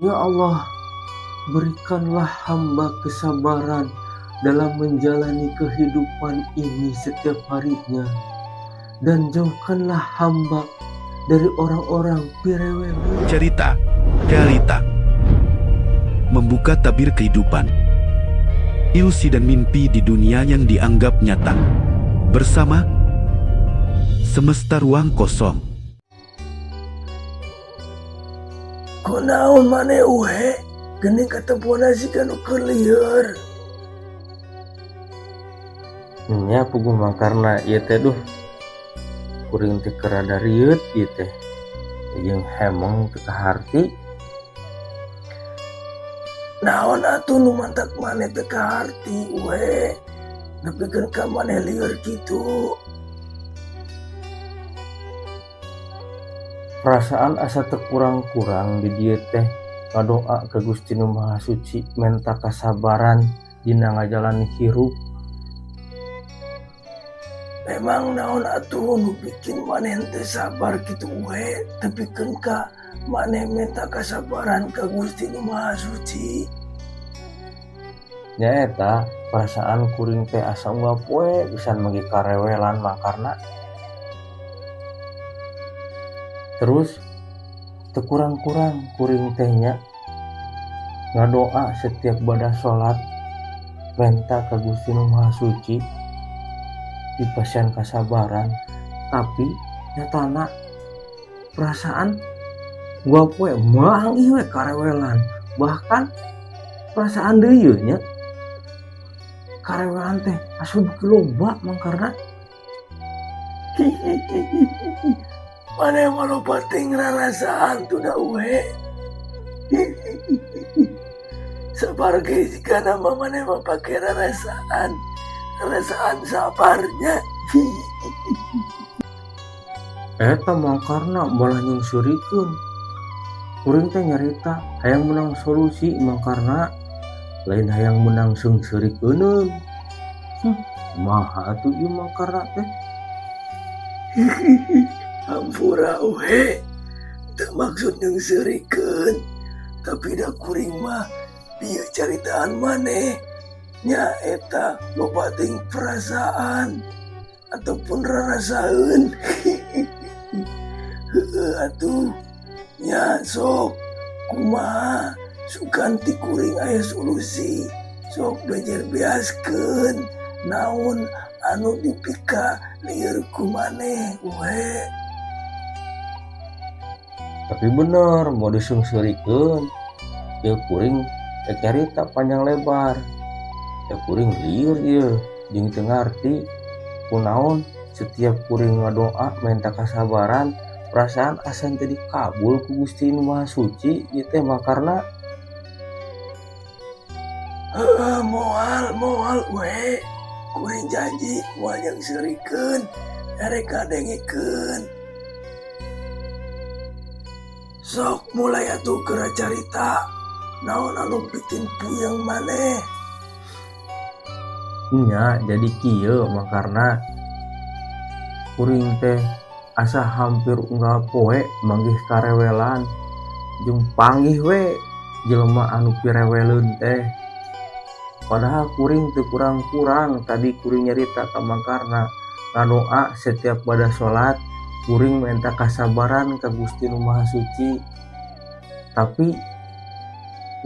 Ya Allah, berikanlah hamba kesabaran dalam menjalani kehidupan ini setiap harinya, dan jauhkanlah hamba dari orang-orang pirewel. Cerita membuka tabir kehidupan, ilusi dan mimpi di dunia yang dianggap nyata. Bersama Semesta Ruang Kosong. Kunaon maneh uhe geuning katempuan nasi kanu keur lieur. Nya puguh mangkarna ieu teh duh kuring teh keur rada rieut ieu teh jeung hemong teu kaharti. Naon atuh nu mantak maneh teu kaharti uhe nepikeun ka maneh lieur kitu. Perasaan asa terkurang-kurang di dieu teh ngadoa ka Gusti Nu Maha Suci menta kasabaran dina ngajalani hirup. Memang naon atuh nu bikin maneh teu sabar kitu we, tepikeun ka maneh minta kasabaran ka Gusti Nu Maha Suci. Nya eta perasaan kuring teh asa unggal poe pisan mangge karewelan mangkarna. Terus teu kurang-kurang kuring teh nya ngadoa setiap bada salat menta ka Gusti Nu Maha Suci dipasihan kasabaran, tapi nyatana perasaan gua poe manggih we karewelan, bahkan perasaan deui nya karewelan teh asup beuki loba mangkarna. Maneh maloba ting rarasaan tuh da uhe. Sabar ge jika nama maneh mapake rarasaan sabarnya. Eta mangkarna malah nyungsurikeun kuring teh nyarita hayang menang solusi mangkarna lain hayang menang sungsurikeun. Kumaha atuh ieu mangkarna teh? Hampura uhe teu maksud nyungsirikeun, tapi da kuring mah bieu caritaan maneh nya eta loba ting perasaan ataupun rarasaeun. Heueuh atuh nya sok kumaha sugan ti kuring aya solusi, sok bejer beaskeun naon anu dipika lieur ku maneh uhe. Tapi bener mau disungsurikeun ieu kuring teh carita panjang lebar. Ya kuring lieur ieu jeung teu ngarti kunaon setiap kuring ngadoa minta kasabaran perasaan asa teu dikabul ku Gusti Nu Maha Suci ieu teh mangkarna. Moal we kuring janji moal nyungsirikeun erek kadengikeun. Sok mulai atuh keur carita naon anu bikin puyeng maneh. Nya jadi kieu mangkarna kuring teh asa hampir unggal poe manggih karewelan jeung panggih we jelema anu pireweleun teh. Padahal kuring teu kurang-kurang tadi kuring nyarita ka mangkarna ngadoa setiap bada salat kuring minta kasabaran ka Gusti Nu Maha Suci. Tapi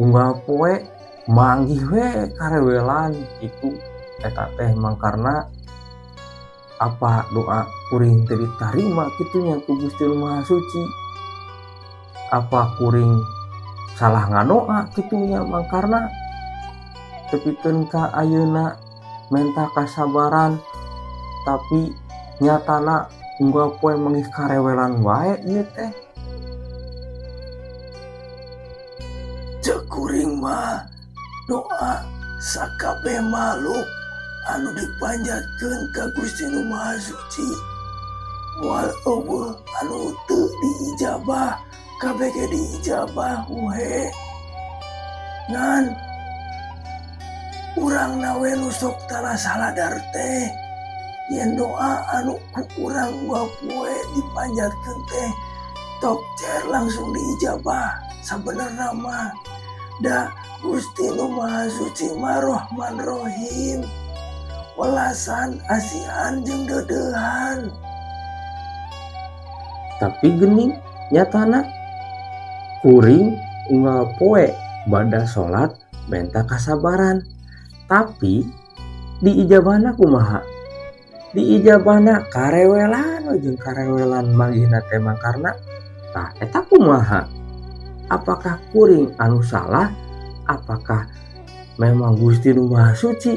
unggal poe manggih we karewelan itu eta teh mangkarna apa doa kuring teu ditarima kitunya ku Gusti Nu Maha Suci. Apa kuring salah ngadoa kitunya mangkarna tepikeun ka ayeuna menta kasabaran tapi nyatana unggal poe manggih karewelan wae ieu teh. Cek kuring mah doa sakabeh makhluk anu dipanjatkeun ka Gusti Nu Maha Suci moal eueuh anu teu diijabah kabeh ge diijabah uhe. Ngan urang nawe nu sok tara saladar teh yen doa anu ku urang poe dipanjatkeun teh tok cer langsung diijabah sebenarnya mah da Gusti Nu Maha Suci mah Rahman Rahim, welasan asihan jeung deudeuhan. Tapi gening nyatana kuring unggal poe bada salat benta kasabaran. Tapi di ijabana kumaha? Di ijabana karewelan jeung karewelan magihna teh mangkarna. Tah eta kumaha? Apakah kuring anu salah? Apakah memang Gusti Nu Maha Suci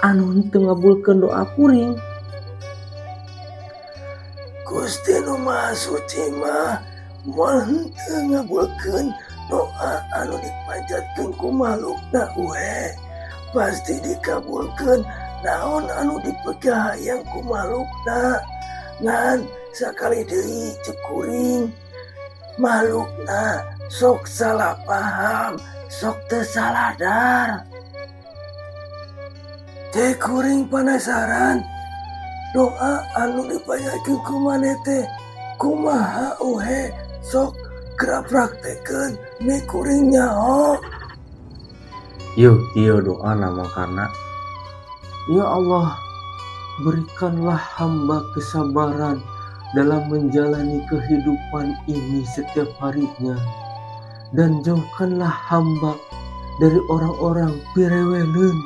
anu henteu ngabulkeun doa kuring? Gusti Nu Maha Suci mah moal henteu ngabulkeun doa anu dipanjatkeun ku makhlukna we, pasti dikabulkeun naon anu dipegahayang ku makhlukna. Ngan sakali deui ceuk kuring makhlukna sok salah paham, sok teu saladar. Teh kuring penasaran doa anu dipanjatkeun ku maneh teh kumaha uhe, sok gerak praktekeun mi kuring nyaho. Ieu doa nama karena ya Allah, berikanlah hamba kesabaran dalam menjalani kehidupan ini setiap harinya, dan jauhkanlah hamba dari orang-orang pirewelun.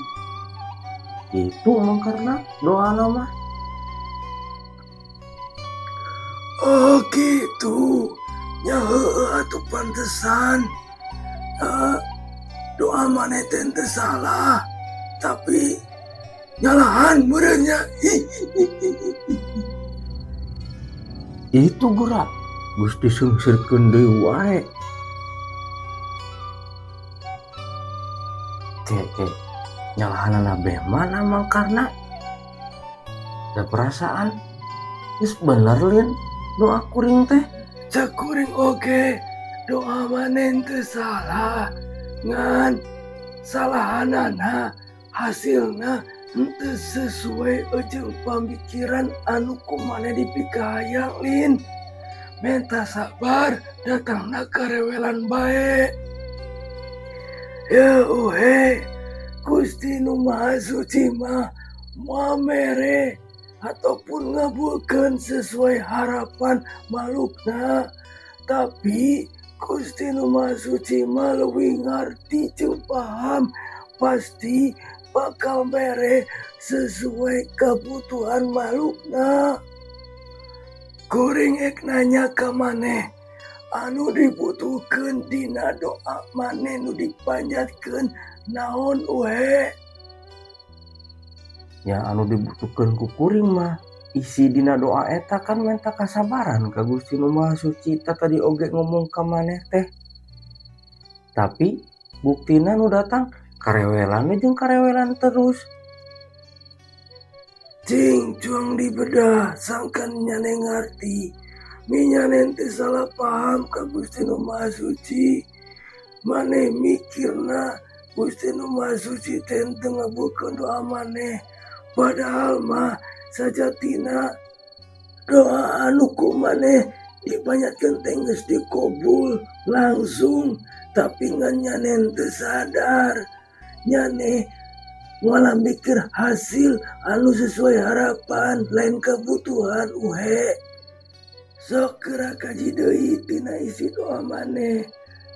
Itu emang karena doa nama. Oh gitu, nya heueuh atuh pantesan. Doa maneh teh teu salah, tapi nyalahan meureunnya. Itu gerak Gusti sungsirkeun deui wae. Teh nyalahanana beh mana mang karena da perasaan geus bener lin doa kuring teh. Cak kuring oge doa maneh teu salah, ngan salahanana hasilna henteu sesuai jeung pamikiran anu ku maneh dipikahayang lin. Menta sabar datangna karewelan bae. Ya uhe, Gusti Nu Maha Suci mah moal mere ataupun ngabulkeun sesuai harapan makhlukna. Tapi Gusti Nu Maha Suci mah leuwih ngarti jeung paham, pasti bakal mere sesuai kebutuhan makhlukna. Kuring ek nanya ka maneh, anu dibutuhkeun dina doa maneh nu dipanjatkeun naon we? Ya anu dibutuhkeun ku kuring mah isi dina doa eta kan menta kasabaran ka Gusti Nu Maha Suci tadi oge ngomong ka maneh teh. Tapi buktina nu datang karewelan jeung karewelan terus. Cing cuang dibedah sangkan nyane ngarti, minyane teh salah paham ka Gusti Nu Maha Suci. Maneh mikirna Gusti Nu Maha Suci teh teu ngabulkeun doa maneh, padahal mah sajatina doa anu ku maneh dipanjatkeun teh geus dikabul langsung, tapi ngan nyane teu sadar. Nyane malah mikir hasil anu sesuai harapan lain kebutuhan uhe. Sok geura kaji deui tina isi doa maneh.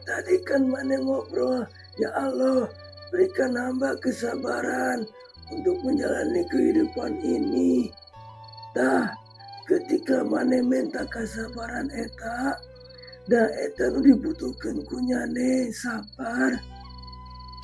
Tadi kan maneh ngobrol, ya Allah berikan hamba kesabaran untuk menjalani kehidupan ini. Tah ketika maneh minta kesabaran eta, da eta nu dibutuhkeun ku nyane sabar.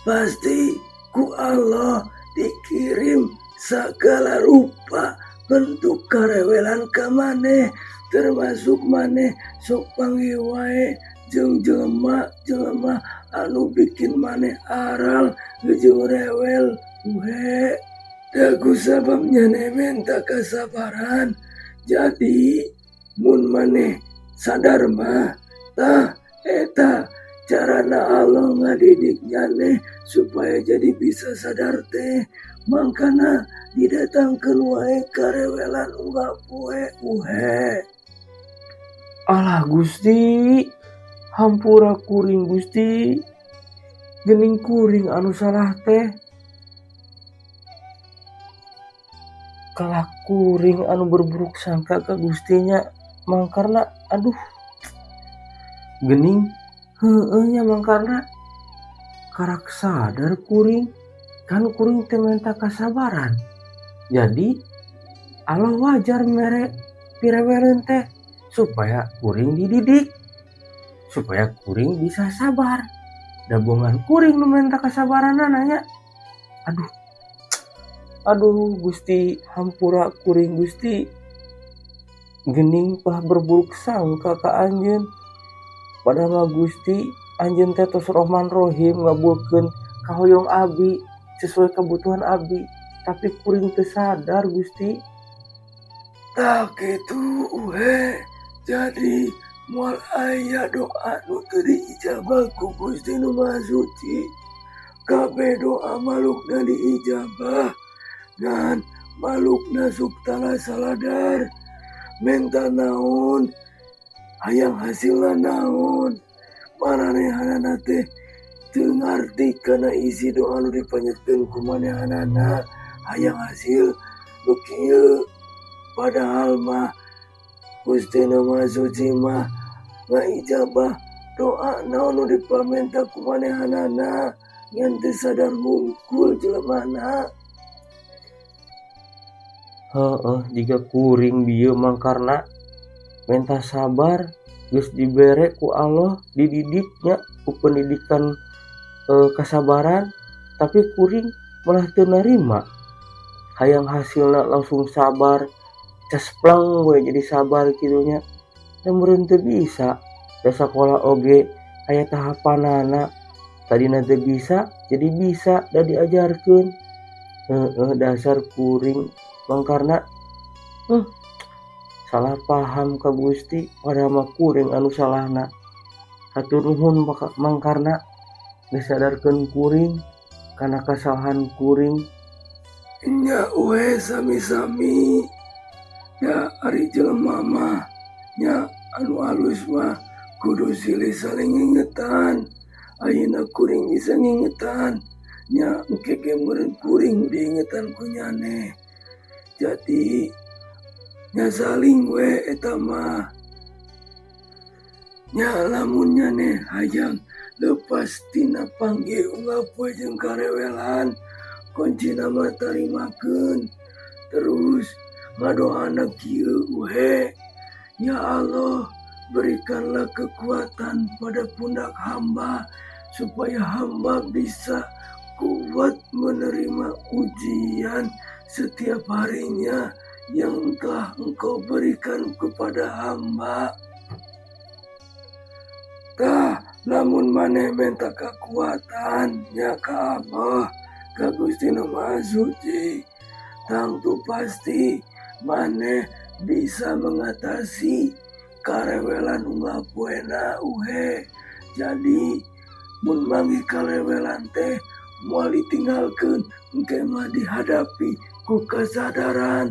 Pasti ku Allah dikirim segala rupa bentuk karewelan ka maneh, termasuk maneh sok panggih wae jeung jelema anu bikin maneh aral jeung rewel we. Dagu sabab nyane minta kesabaran, jadi mun maneh sadar mah tah eta carana Allah ngadidik nyane supaya jadi bisa sadar teh. Mangkana didatangkeun wae karewelan unggal poe uhe. Alah Gusti, Hampura kuring Gusti, gening kuring anu salah teh. Kalah kuring anu berburuk sangka ke Gustinya mangkarna aduh gening nya mangkarna karak sadar kuring kan kuring teh menta kasabaran. Jadi Allah wajar mere pirewelen teh supaya kuring dididik, supaya kuring bisa sabar. Dabongan kuring nu menta kasabaran nanya. Aduh Gusti, hampura kuring Gusti. Gening pah berburuk sangka ka anjeun. Padahal Gusti, anjeun teh tos Rahman Rahim ngabulkeun kahoyong abi sesuai kebutuhan abi. Tapi kuring teu sadar Gusti. Tak gitu jadi moal aya doa nu teu diijabah ku Gusti Nu Maha Suci. Kabeh doa malukna diijabah dan malukna suktala saladar. Menta naon hayang hasilna naon maranehanana teh teu ngarti kana isi doa nu dipanjatkeun ku manehanana hayang hasil nu kieu. Padahal mah Gusti Nu Maha Suci mah ngaijabah doa naon nu dipamenta ku manehanana ngan teu sadar hungkul jelemana. Jika kuring bieu mangkarna menta sabar geus dibere ku Allah dididiknya ku pendidikan kesabaran, tapi kuring malah teu narima. Hayang hasilna langsung sabar, cespleng we jadi sabar kitu nya. Da meureun teu bisa. Da sakola oge aya tahapanana. Tadina teu bisa jadi bisa da diajarkeun. Dasar kuring mangkarna salah paham ka Gusti padahal mah kuring anu salahna. Hatur nuhun mangkarna geus sadarkeun kuring kana kasalahan kuring. Nya we sami-sami. Ya ari jelema mah nya anu alus mah kudu silih saling ngingetan. Ayeuna kuring bisa ngingetan nya engke ge meureun kuring diingetan ku nyane. Jadi nya saling we eta mah. Nya lamun nyane hayang lepas tina panggih unggal poe jeung karewelan kuncina mah tarimakeun. Terus ngadoana kieu we. Ya Allah, berikanlah kekuatan pada pundak hamba supaya hamba bisa kuat menerima ujian setiap harinya yang telah Engkau berikan kepada hamba. Tah lamun maneh minta kekuatan nya ka Allah, ka Gusti Nu Maha Suci, tangtu pasti maneh bisa mengatasi karewelan unggal poena uhe. Jadi mun manggi karewelan teh moal ditinggalkeun engke mah dihadapi ku kasadaran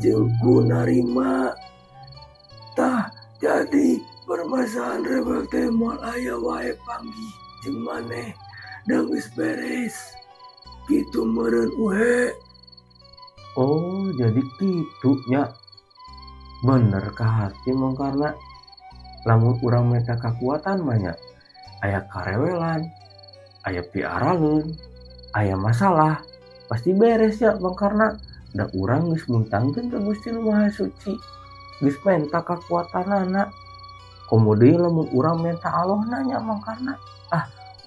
jeung ku narima. Tah jadi permasalahan rebel teh moal aya wae panggih jeung maneh da geus beres. Kitu meureun uhe. Oh jadi kitu nya. Bener ka hati mangkarna lamun urang meta kakuatan mah nya aya karewelan, aya piaraleun, aya masalah pasti beres ya mangkarna. Da urang geus muntangkeun ka Gusti Nu Maha Suci, geus menta kakuatanana. Komo deui lamun urang menta Allah nanya mangkarna,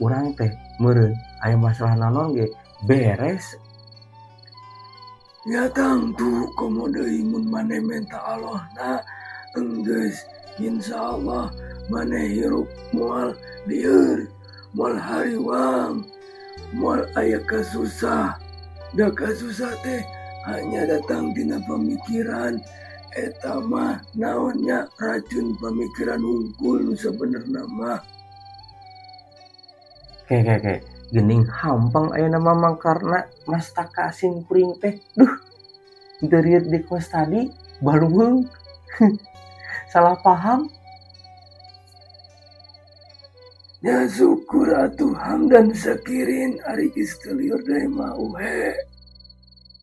urang teh meureun aya masalah naon ge beres. Ya tangtu komo deui mun maneh menta Allah na enggeus insyaallah maneh hirup moal lieur, moal hariwang, moal aya kasusah. Da kasusah teh hanya datang dina pemikiran. Eta mah naonnya racun pemikiran hungkul nu sabenerna mah. Kayak gening hampang aya nama mangkarna mas takasin kuring teh. Duh, deriet di kos tadi baluheung. Salah paham. nya syukur atuh Hamdan sakirin ari geus teu lieur deui mah uhe.